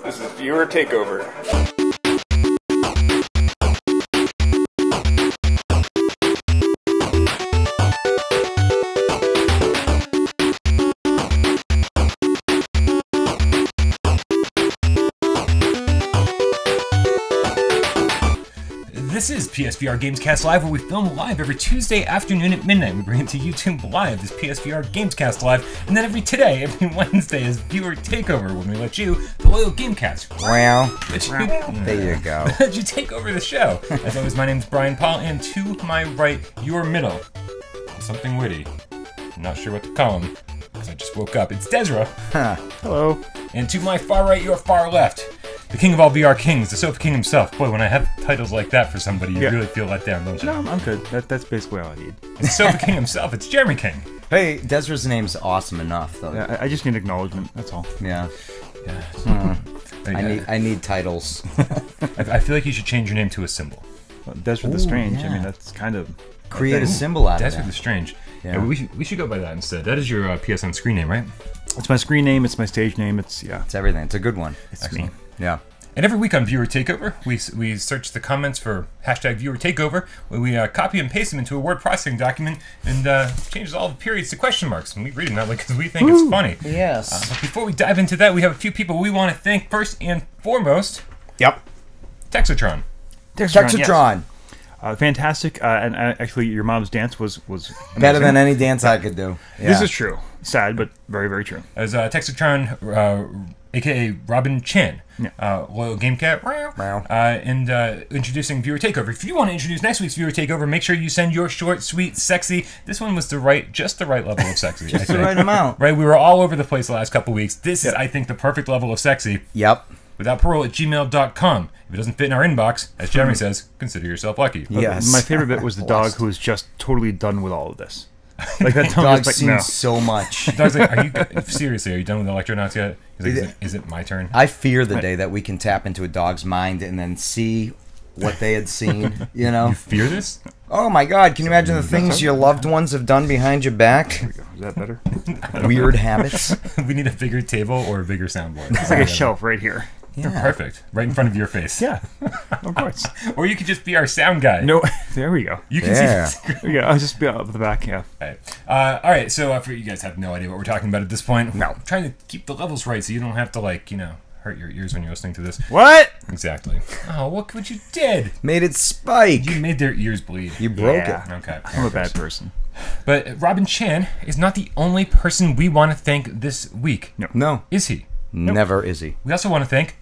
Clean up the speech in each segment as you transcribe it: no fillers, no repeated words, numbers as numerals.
This is viewer takeover. This is PSVR Gamescast Live, where we film live every Tuesday afternoon at midnight. We bring it to YouTube Live as PSVR Gamescast Live, and then every Wednesday is Viewer Takeover, when we let you, the loyal Gamecast. Wow. There you go. Let you take over the show. As always, my name's Brian Paul, and to my right, your middle, something witty. I'm not sure what to call him, because I just woke up. It's Desra. Hello. And to my far right, your far left, the king of all VR kings, the Sofa King himself. Boy, when I have titles like that for somebody, you really feel let down, don't you? No, I'm good. That's basically all I need. It's Sofa King himself. It's Jeremy King. Hey, Desra's name's awesome enough, though. Yeah, I just need acknowledgement. That's all. Yeah. Yeah. I need titles. I feel like you should change your name to a symbol. Well, Desra the Strange. Yeah. I mean, that's kind of Create a symbol out of Desert that. the Strange. Yeah. We should go by that instead. That is your PSN screen name, right? It's my screen name. It's my stage name. It's It's everything. It's a good one. It's me. Yeah. And every week on Viewer Takeover, we search the comments for hashtag Viewer Takeover. We copy and paste them into a word processing document and changes all the periods to question marks. And we read them that way because we think it's funny. Yes. But before we dive into that, we have a few people we want to thank. First and foremost, Yep. Texatron. Texatron. Yes. Fantastic. And actually, your mom's dance was Better amazing. than any dance I could do. Yeah. This is true. Sad, but very, very true. As Texatron, a.k.a. Robin Chan, loyal game cat, and introducing Viewer Takeover. If you want to introduce next week's Viewer Takeover, make sure you send your short, sweet, sexy. This one was just the right level of sexy. Just the right amount. Right, we were all over the place the last couple weeks. This is, I think, the perfect level of sexy. Yep. Without Parole@gmail.com. If it doesn't fit in our inbox, as Jeremy says, consider yourself lucky. Yes. My favorite bit was the dog who was just totally done with all of this. Like that Dog was like, seen no. so much. The dog's like, seriously, are you done with Electronauts yet? He's like, is it my turn? I fear the day that we can tap into a dog's mind and then see what they had seen, you know? You fear this? Oh my god, can you imagine the things your loved ones have done behind your back? There we go. Is that better? Weird habits. We need a bigger table or a bigger soundboard. It's like a shelf right here. Yeah. Perfect. Right in front of your face. Yeah, of course. Or you could just be our sound guy. No, there we go. You can see. Yeah, I'll just be up the back. Yeah. All right. So for you guys have no idea what we're talking about at this point. No. I'm trying to keep the levels right so you don't have to hurt your ears when you're listening to this. What? Exactly. Oh, look what you did. Made it spike. You made their ears bleed. You broke it. Okay. I'm a bad person. But Robin Chan is not the only person we want to thank this week. No. Is he? Never is he. We also want to thank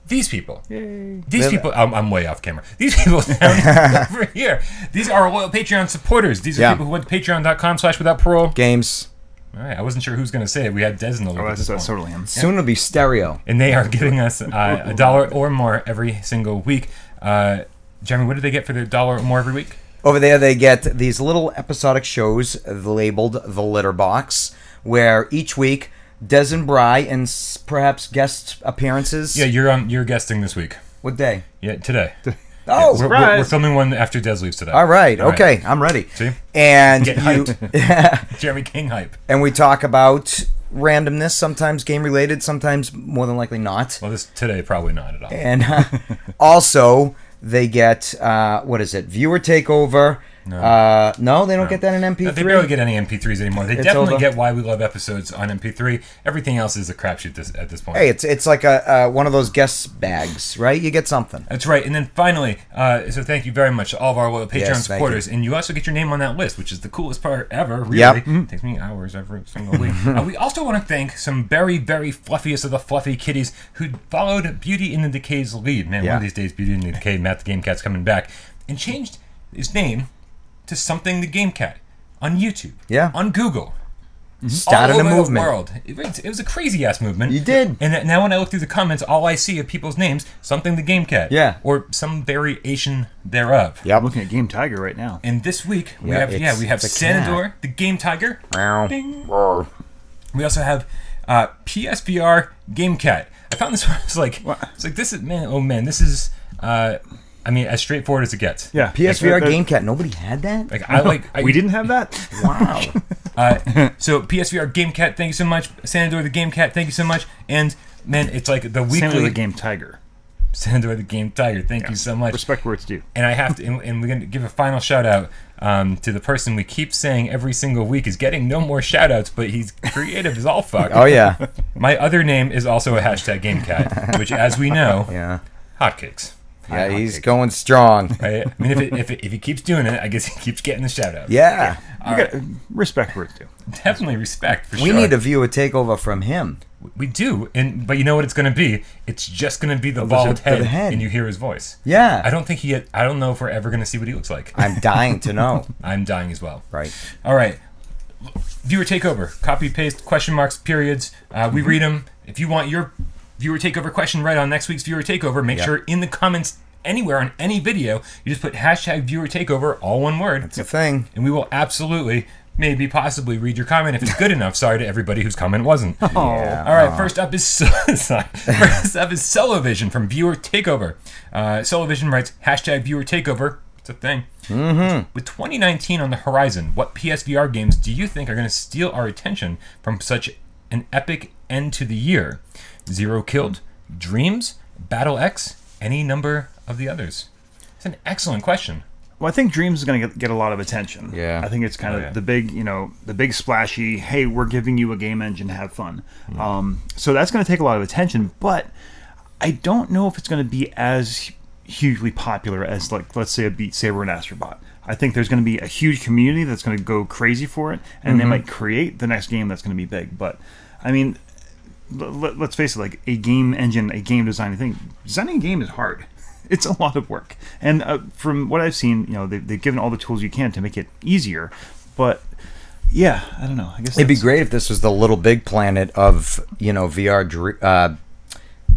these people. Yay. These people, I'm way off camera. These people down over here. These are our loyal Patreon supporters. These are people who went to patreon.com/withoutparole. Games. All right, I wasn't sure who's going to say it. We had Des in the loop. Oh, that's totally him. Soon it'll be stereo. And they are giving us $1 or more every single week. Jeremy, what do they get for their $1 or more every week? Over there, they get these little episodic shows labeled The Litter Box, where each week, Des and Bri and perhaps guest appearances. Yeah, you're guesting this week. What day? Yeah, today. Oh, we're filming one after Des leaves today. all right. Okay, I'm ready. See? And Get you, hyped. Jeremy King hype. and we talk about randomness, sometimes game related, sometimes more than likely not. Well, this today probably not at all. And also, they get what is it? Viewer takeover. No, they don't get that in MP3. They barely get any MP3s anymore. They definitely over. get Why We Love episodes on MP3. Everything else is a crapshoot at this point. Hey, it's like a one of those guest bags, right? You get something. That's right. And then finally, so thank you very much to all of our loyal Patreon Yes, thank supporters. And you also get your name on that list, which is the coolest part ever, really. Yep. Takes me hours every single week. We also want to thank some very, very fluffiest of the fluffy kitties who followed Beauty in the Decay's lead. Man, one of these days, Beauty in the Decay, Matt the Game Cat's coming back. And changed his name to Something the Game Cat on YouTube. Yeah. On Google. Started all a over movement. The world. It was a crazy ass movement. You did. And now when I look through the comments, all I see are people's names, Something the Game Cat. Yeah. Or some variation thereof. Yep. I'm looking at Game Tiger right now. And this week we Yeah, have it's a Sanador, the Game Tiger. Meow. Bing. Roar. We also have PSVR Game Cat. I found this one. It's like this is man. Oh man, this is. I mean, as straightforward as it gets. Yeah. PSVR Game Cat. Nobody had that. We didn't have that. Wow. So PSVR Game Cat, thank you so much. Sandor the Game Cat, thank you so much. And man, it's like the weekly. Sandor the Game Tiger. Sandor the Game Tiger, thank you so much. Respect where it's due. And I have to, and we're going to give a final shout out to the person we keep saying every single week is getting no more shout outs, but he's creative as all fuck. Oh, yeah. My other name is also a hashtag GameCat, which, as we know, hotcakes. Yeah, he's going strong. Right? I mean, if he keeps doing it, I guess he keeps getting the shout out. Yeah. Respect where it's due. Definitely respect, for sure. We need to view a takeover from him. We do, but you know what it's going to be? It's just going to be the bald head, and you hear his voice. Yeah. I don't know if we're ever going to see what he looks like. I'm dying to know. I'm dying as well. Right. All right. Viewer takeover. Copy, paste, question marks, periods. We read them. If you want your viewer takeover question right on next week's viewer takeover, make sure in the comments anywhere on any video, you just put hashtag viewer takeover, all one word. It's a thing. And we will absolutely, maybe possibly read your comment if it's good enough. Sorry to everybody whose comment wasn't. Yeah. All right, first up is Celovision from Viewer Takeover. Celovision writes, hashtag viewer takeover. It's a thing. With 2019 on the horizon, what PSVR games do you think are going to steal our attention from such an epic end to the year? Zero Killed, Dreams, Battle X, any number of the others? It's an excellent question. Well, I think Dreams is going to get a lot of attention. Yeah. I think it's kind of the big splashy, hey, we're giving you a game engine, have fun. So that's going to take a lot of attention, but I don't know if it's going to be as hugely popular as, like, let's say a Beat Saber and Astrobot. I think there's going to be a huge community that's going to go crazy for it, and they might create the next game that's going to be big. But, I mean, let's face it, like, a game engine, a game design thing, designing a game is hard. It's a lot of work. And from what I've seen, they've given all the tools you can to make it easier. But, yeah, I don't know. I guess it'd be great if this was the Little Big Planet of, VR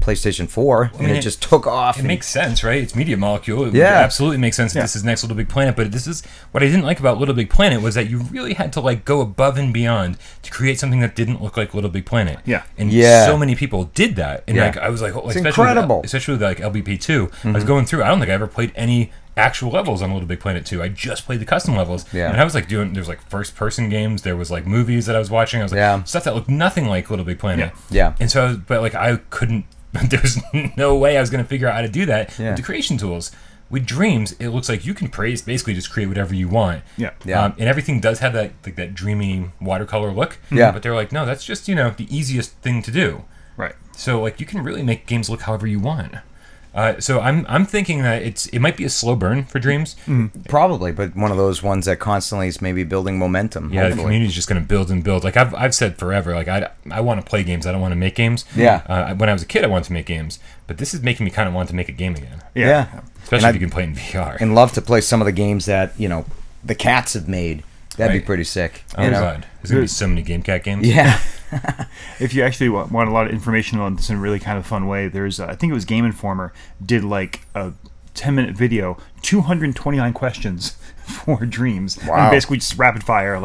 PlayStation 4, and it just took off. It makes sense, right? It's Media Molecule. It absolutely makes sense that this is next Little Big Planet, but this is what I didn't like about Little Big Planet was that you really had to go above and beyond to create something that didn't look like Little Big Planet. Yeah. And so many people did that. And I was like, it's incredible. Especially with LBP2. I was going through, I don't think I ever played any actual levels on Little Big Planet 2. I just played the custom levels. Yeah. And I was there's first person games, there was movies that I was watching. I was stuff that looked nothing like Little Big Planet. Yeah. And so I couldn't there's no way I was going to figure out how to do that with the creation tools. With Dreams, it looks like you can basically just create whatever you want. Yeah. And everything does have that dreamy watercolor look. Yeah. But they're like, no, that's just, the easiest thing to do. Right. So, you can really make games look however you want. So I'm thinking that it might be a slow burn for Dreams. Probably, but one of those ones that constantly is maybe building momentum. Yeah, hopefully. the community's just going to build and build. I've said forever, I want to play games. I don't want to make games. Yeah. When I was a kid, I wanted to make games, but this is making me kind of want to make a game again. Yeah. Especially if you can play in VR. And love to play some of the games that the cats have made. That'd be pretty sick. Oh God, there's going to be so many GameCat games. Yeah. If you actually want a lot of information on this in a really kind of fun way, there's I think it was Game Informer did a 10-minute video, 229 questions for Dreams. Wow. And basically just rapid fire.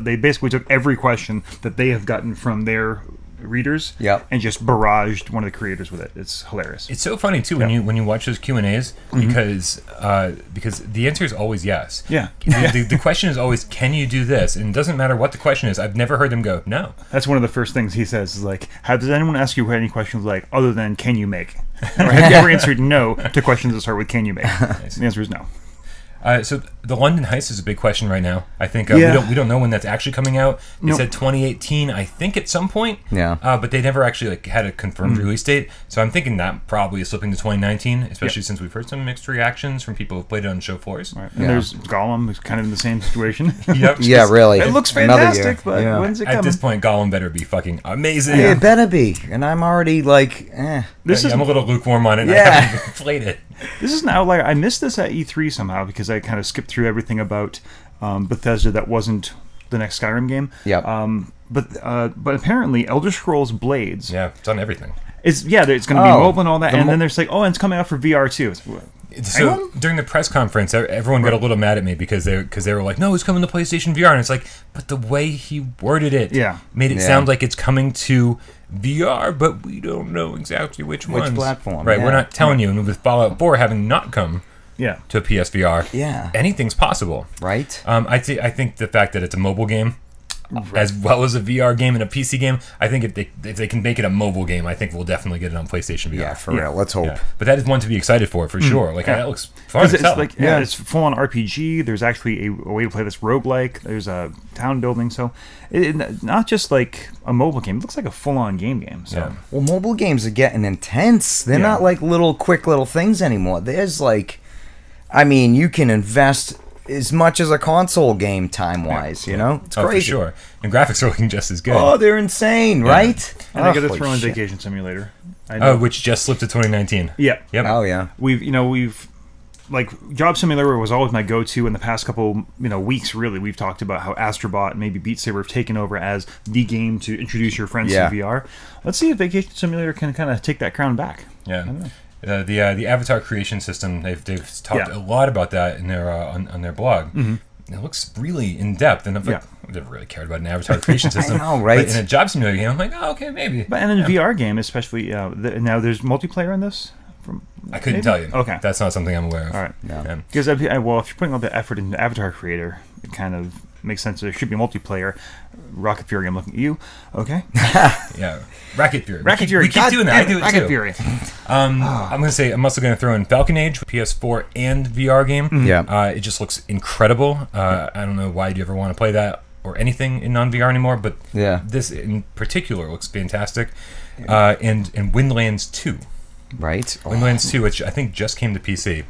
They basically took every question that they have gotten from their readers and just barraged one of the creators with it. It's hilarious. It's so funny too when you watch those Q&As because the answer is always yes. Yeah. The question is always, can you do this? And it doesn't matter what the question is. I've never heard them go no. That's one of the first things he says is does anyone ask you any questions other than can you make? Or have you ever answered no to questions that start with can you make? Nice. The answer is no. So the London Heist is a big question right now. I think we don't know when that's actually coming out. They said 2018, I think, at some point. Yeah. But they never actually had a confirmed release date. So I'm thinking that probably is slipping to 2019, especially since we've heard some mixed reactions from people who've played it on show floors. Right. And there's Gollum, who's kind of in the same situation. Yep. Yeah, really. It looks fantastic, but when's it coming? At this point, Gollum better be fucking amazing. It better be. And I'm already I'm a little lukewarm on it. And I haven't even played it. This is now I missed this at E3 somehow because I kind of skipped through everything about Bethesda that wasn't the next Skyrim game. Yeah. But apparently Elder Scrolls Blades. Yeah, it's on everything. It's going to be mobile and all that, and then there's and it's coming out for VR too. So during the press conference, everyone got a little mad at me because they were like, "No, it's coming to PlayStation VR," and it's like, but the way he worded it, made it sound like it's coming to VR, but we don't know exactly which platform. Right, we're not telling you. And with Fallout 4 having not come to PSVR, anything's possible. Right. I think the fact that it's a mobile game, as well as a VR game and a PC game, I think if they can make it a mobile game, I think we'll definitely get it on PlayStation VR. Yeah, for real. Let's hope. Yeah. But that is one to be excited for sure. Like that looks fun. It's like it's full on RPG. There's actually a way to play this roguelike. There's a town building, so not just like a mobile game. It looks like a full on game. So well, mobile games are getting intense. They're not like quick little things anymore. There's like, I mean, you can invest as much as a console game time-wise, you know? It's crazy. For sure. And graphics are looking just as good. Oh, they're insane, right? And I got to throw in Vacation Simulator. Which just slipped to 2019. Yep. Oh, yeah. We've like Job Simulator was always my go-to in the past couple weeks. Really, we've talked about how Astrobot and maybe Beat Saber have taken over as the game to introduce your friends to VR. Let's see if Vacation Simulator can kind of take that crown back. Yeah. The avatar creation system, they've talked a lot about that in their on their blog. It looks really in depth, and I've never really cared about an avatar creation system. I know, right? But in a job simulator game, I'm like, oh, okay, maybe. But in a VR game, especially now, there's multiplayer in this. I couldn't tell you. Okay, that's not something I'm aware of. All right, because if you're putting all the effort into Avatar Creator, it kind of makes sense that there should be multiplayer. Rocket Fury, I'm looking at you. Okay. Rocket Fury. We keep doing that. I do it Rocket too. Fury. I'm going to say I'm also going to throw in Falcon Age, PS4 and VR game. It just looks incredible. I don't know why you ever want to play that or anything in non-VR anymore, but this in particular looks fantastic. And Windlands 2. Right. Windlands 2, which I think just came to PC.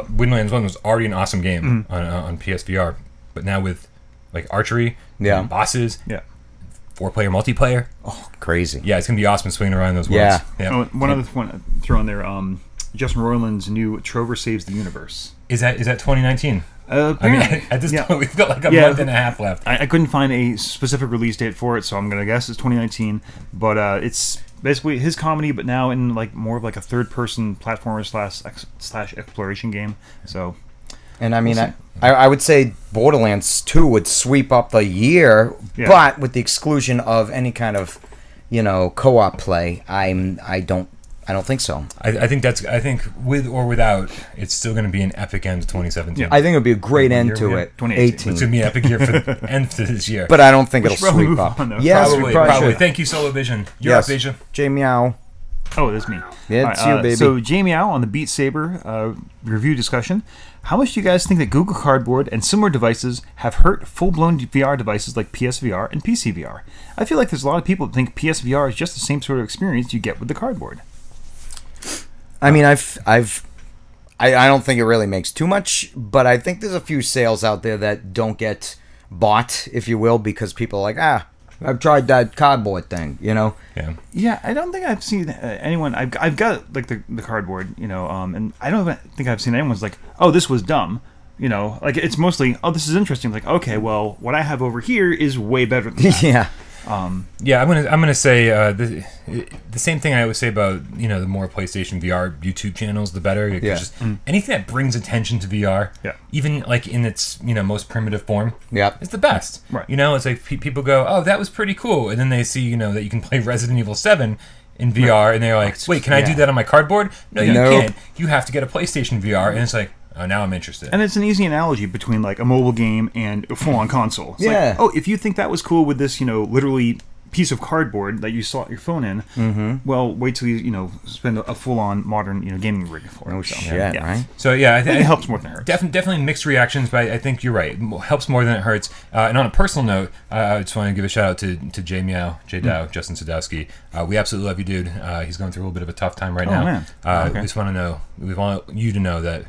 Windlands 1 was already an awesome game on PSVR, but now with like archery, bosses, 4-player multiplayer. Oh, crazy. Yeah, it's going to be awesome swinging around those worlds. One other one throw in there, Justin Roiland's new Trover Saves the Universe. Is that 2019? I mean, at this point, we've got like a month and a half left. I couldn't find a specific release date for it, so I'm going to guess it's 2019. But it's basically his comedy, but now in like more of like a third-person platformer slash exploration game. So, and I mean, I would say Borderlands 2 would sweep up the year, but with the exclusion of any kind of co-op play, I don't think so. I think with or without, it's still going to be an epic end to 2017. I think it would be a great end to it. 2018. It's going to be an epic year for the end to this year. But I don't think it'll sweep up. Yes, probably. Thank you, Solo Vision. You're up, Asia. J Meow. Oh, that's me. Yeah, it's you, baby. So, J Meow on the Beat Saber review discussion. How much do you guys think that Google Cardboard and similar devices have hurt full-blown VR devices like PSVR and PCVR? I feel like there's a lot of people that think PSVR is just the same sort of experience you get with the cardboard. I mean, I don't think it really makes too much, but I think there's a few sales out there that don't get bought, if you will, because people are like, I've tried that cardboard thing, Yeah, I don't think I've seen anyone. I've got like the cardboard, and I don't think I've seen anyone's like, oh, this was dumb. Like it's mostly, oh, this is interesting. Like, okay, well, what I have over here is way better than that. I'm gonna say the same thing I always say about the more PlayStation VR YouTube channels, the better. Just anything that brings attention to VR, even like in its most primitive form, it's the best. Right. It's like people go, oh, that was pretty cool, and then they see that you can play Resident Evil 7 in VR, and they're like, wait, can I do that on my cardboard? No, you can't. You have to get a PlayStation VR, and it's like, oh, now I'm interested. And it's an easy analogy between like a mobile game and a full-on console. It's like, oh, if you think that was cool with this, literally piece of cardboard that you slot your phone in, well, wait till you, spend a full-on modern, gaming rig for it. Oh, shit, right? So, yeah, I think it helps more than it hurts. Definitely mixed reactions, but I think you're right. It helps more than it hurts. And on a personal note, I just want to give a shout-out to J Meow, J Dow, Justin Sadowski. We absolutely love you, dude. He's going through a little bit of a tough time right now. Man. We just want to know, we want you to know that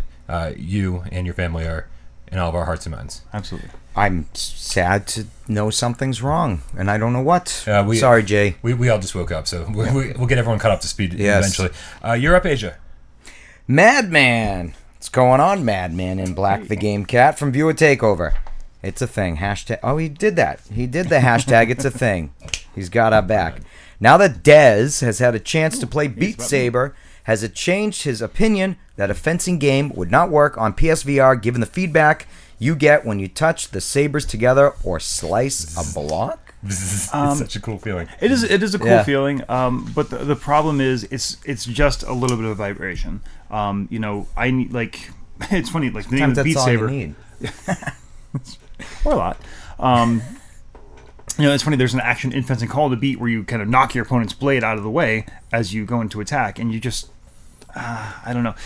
you and your family are in all of our hearts and minds. Absolutely. I'm sad to know something's wrong, and I don't know what. Sorry, Jay. We all just woke up, so we'll get everyone caught up to speed eventually. You're up, Asia. Madman. What's going on, Madman in Black the Game Cat from Viewer Takeover? It's a thing. Hashtag. Oh, he did that. He did the hashtag. It's a thing. He's got our back. Now that Dez has had a chance to play Beat Saber, has it changed his opinion that a fencing game would not work on PSVR given the feedback you get when you touch the sabers together or slice a block? It's such a cool feeling. It is a cool feeling, but the problem is it's just a little bit of vibration. You know, I need, like, it's funny, like the name of the Beat Saber, or a lot. You know, it's funny. There's an action in fencing called a beat where you kind of knock your opponent's blade out of the way as you go into attack, and you just, I don't know.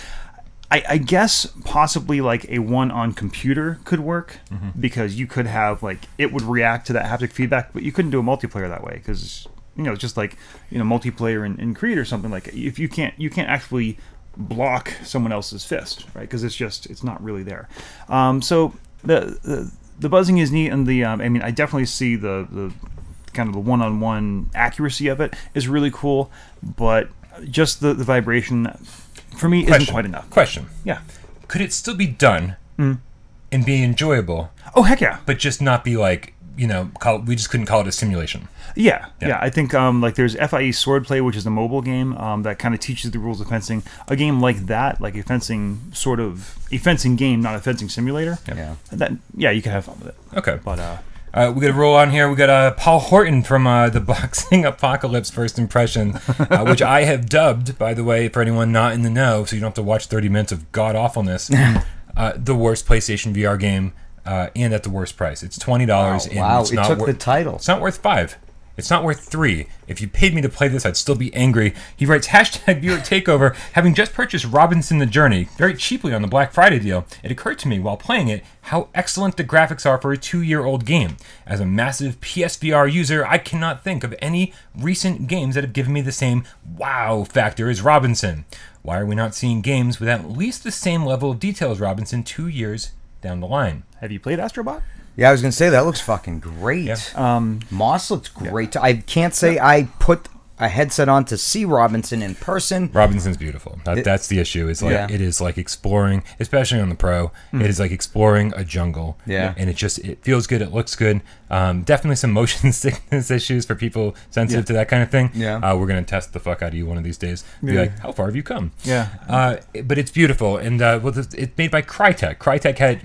I guess possibly like a one on computer could work because you could have like it would react to that haptic feedback, but you couldn't do a multiplayer that way because you know it's just like multiplayer in Creed or something like if you can't actually block someone else's fist, right? Because it's not really there. So the buzzing is neat, and the I mean I definitely see the kind of the one-on-one accuracy of it is really cool, but just the vibration. For me, isn't quite enough. Question. Yeah. Could it still be done and be enjoyable? Oh, heck yeah. But just not be like, we just couldn't call it a simulation. Yeah. I think like there's FIE Swordplay, which is a mobile game that kind of teaches the rules of fencing. A game like that, like a fencing game, not a fencing simulator. Yeah. You can have fun with it. Okay. But we got to roll on here. We got Paul Horton from the Boxing Apocalypse First Impression, which I have dubbed, by the way, for anyone not in the know, so you don't have to watch 30 minutes of god awfulness. The worst PlayStation VR game, and at the worst price. It's $20. Wow! It's It not took the title. It's not worth $5. It's not worth $3. If you paid me to play this, I'd still be angry. He writes, #viewer takeover. Having just purchased Robinson the Journey very cheaply on the Black Friday deal, it occurred to me while playing it how excellent the graphics are for a 2-year-old game. As a massive PSVR user, I cannot think of any recent games that have given me the same wow factor as Robinson. Why are we not seeing games with at least the same level of detail as Robinson 2 years down the line? have you played Astrobot? Yeah, I was gonna say that looks fucking great. Yeah. Moss looks great. I can't say I put a headset on to see Robinson in person. Robinson's beautiful. That's the issue. It's like it is like exploring, especially on the Pro. It is like exploring a jungle. Yeah, and it feels good. It looks good. Definitely some motion sickness issues for people sensitive to that kind of thing. Yeah, we're gonna test the fuck out of you one of these days. Be like, how far have you come? Yeah. But it's beautiful, and it's made by Crytek. Crytek had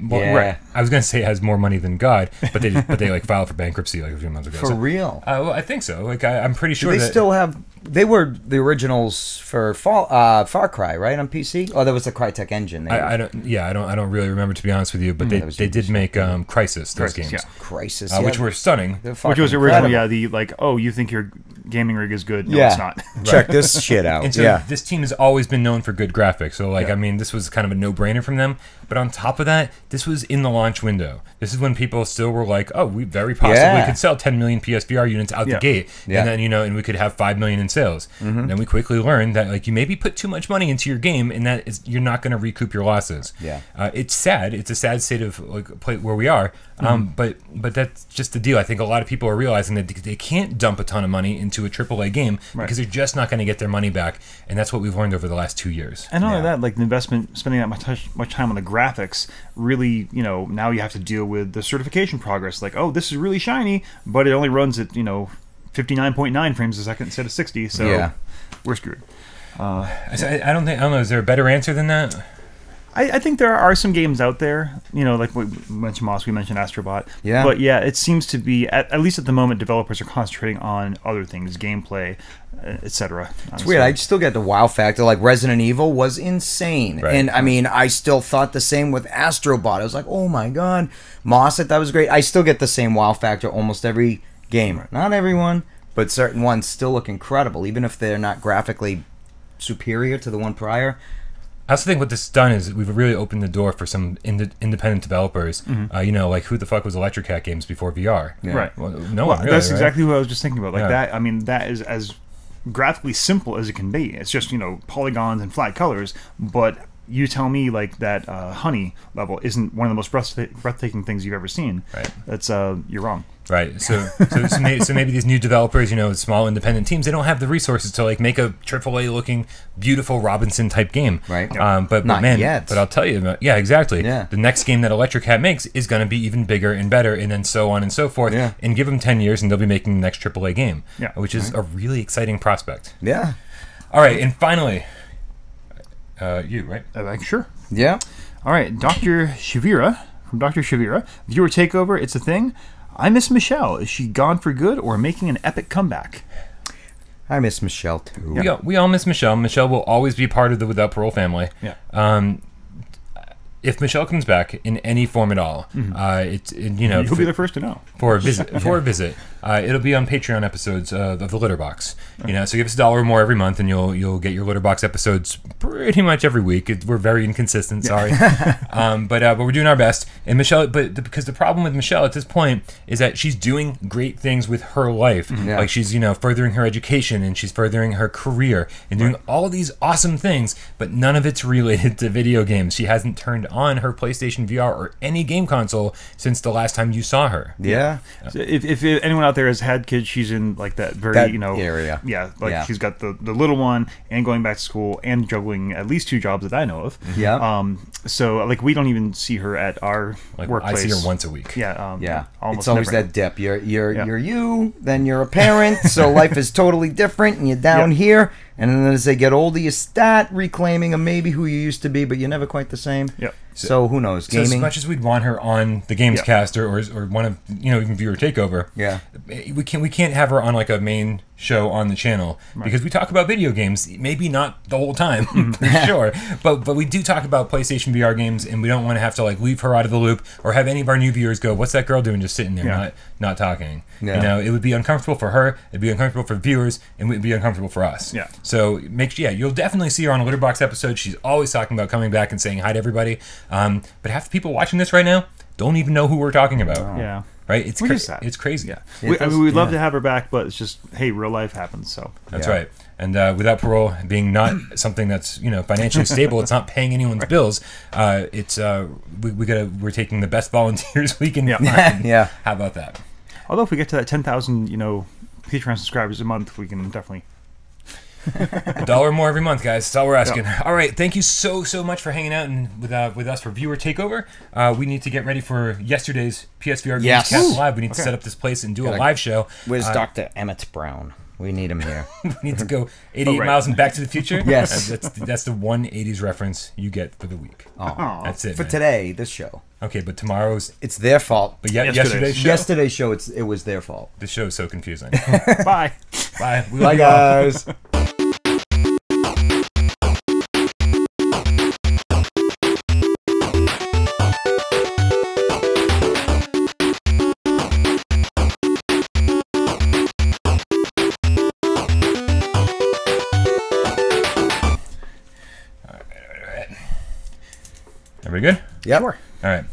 I was gonna say it has more money than God, but they like filed for bankruptcy like a few months ago. For real? Well, I think so. Like I'm pretty sure they still have. They were the originals for Far Cry, right, on PC. Oh, that was the Crytek engine. I don't really remember, to be honest with you. But they did make Crysis, those games. Yeah. Crysis, which were stunning. Which was originally the like, oh, you think your gaming rig is good? No, it's not. Check this shit out. And so this team has always been known for good graphics. So like, I mean, this was kind of a no-brainer from them. But on top of that, this was in the launch window. This is when people still were like, oh, we very possibly could sell 10 million PSVR units out the gate. And then, and we could have 5 million in sales. And then we quickly learned that like you maybe put too much money into your game and you're not going to recoup your losses. It's sad. It's a sad state of like where we are. But that's just the deal. I think a lot of people are realizing that they can't dump a ton of money into a AAA game because they're just not going to get their money back. And that's what we've learned over the last 2 years. And not only that, like the investment, spending that much time on the graphics, really, now you have to deal with the certification progress. Like, oh, this is really shiny, but it only runs at 59.9 frames a second instead of 60. So we're screwed. I don't know. Is there a better answer than that? I think there are some games out there, like we mentioned Moss, we mentioned Astrobot. Yeah. But yeah, it seems to be, at least at the moment, developers are concentrating on other things, gameplay, etc. It's weird. I still get the wow factor. Like Resident Evil was insane. Right. And I mean, I still thought the same with Astrobot. I was like, oh my God. Moss, that was great. I still get the same wow factor almost every game. Right. Not everyone, but certain ones still look incredible, even if they're not graphically superior to the one prior. I also think what this has done is we've really opened the door for some independent developers. Like who the fuck was Electric Cat Games before VR? Yeah. Right. Well, no one really, that's right? exactly what I was just thinking about. Like that. I mean, that is as graphically simple as it can be. It's just polygons and flat colors. But you tell me like that honey level isn't one of the most breathtaking things you've ever seen. Right. That's you're wrong. Right. So maybe these new developers, small independent teams, they don't have the resources to like make a AAA looking beautiful Robinson type game. Right. But not man, yet. but I'll tell you, exactly. Yeah. The next game that Electric Hat makes is going to be even bigger and better, and then so on and so forth. Yeah. And give them 10 years, and they'll be making the next AAA game. Yeah. Which is a really exciting prospect. Yeah. All right, and finally, You, right? Sure. Yeah. All right, Dr. Shavira, from Dr. Shavira. Viewer takeover, it's a thing. I miss Michelle. Is she gone for good or making an epic comeback? I miss Michelle too. Yeah. We all miss Michelle. Michelle will always be part of the Without Parole family. Yeah. If Michelle comes back in any form at all, You'll be the first to know. For a visit. It'll be on Patreon episodes of the Litter Box. So give us $1 or more every month, and you'll get your Litter Box episodes pretty much every week. We're very inconsistent, sorry, but we're doing our best. And Michelle, because the problem with Michelle at this point is that she's doing great things with her life. Yeah. Like she's furthering her education, and she's furthering her career, and doing all these awesome things, but none of it's related to video games. She hasn't turned on her PlayStation VR or any game console since the last time you saw her. Yeah. So if anyone out there has had kids, she's in like that very area. Yeah, she's got the little one and going back to school and juggling at least 2 jobs that I know of. Yeah. So like we don't even see her at our workplace. I see her once a week. Yeah. Almost it's always that dip. You're you, then you're a parent, so life is totally different, and you're down here. And then as they get older, you start reclaiming a maybe who you used to be, but you're never quite the same. Yep. So who knows? Gaming. So as much as we'd want her on the Games Cast or one of even Viewer Takeover, we can't have her on like a main show on the channel because we talk about video games, maybe not the whole time for sure, but we do talk about PlayStation VR games, and we don't want to have to like leave her out of the loop or have any of our new viewers go, "What's that girl doing just sitting there not talking?" It would be uncomfortable for her, it'd be uncomfortable for viewers, and it would be uncomfortable for us. So you'll definitely see her on a Litterbox episode. She's always talking about coming back and saying hi to everybody. But half the people watching this right now don't even know who we're talking about. Yeah. Right? It's it's crazy. Yeah. We'd love to have her back, but it's just, hey, real life happens. So that's right. And Without Parole being not something that's financially stable, it's not paying anyone's bills. It's we're taking the best volunteers we can find. Yeah. How about that? Although if we get to that 10,000 Patreon subscribers a month, we can definitely. $1 or more every month, guys. That's all we're asking. All right, thank you so much for hanging out and with us for Viewer Takeover. We need to get ready for yesterday's PSVR Games Cast Live. We need to set up this place and do a live show. Where's Dr. Emmett Brown? We need him here. We need to go 88 miles and Back to the Future. Yes. That's the 180s reference you get for the week. Oh, that's it. For today, this show. Okay, but tomorrow's... It's their fault. But yesterday's show? Yesterday's show, it was their fault. This show is so confusing. Bye. Bye. Bye, guys. Are we good? Yep. Sure. All right.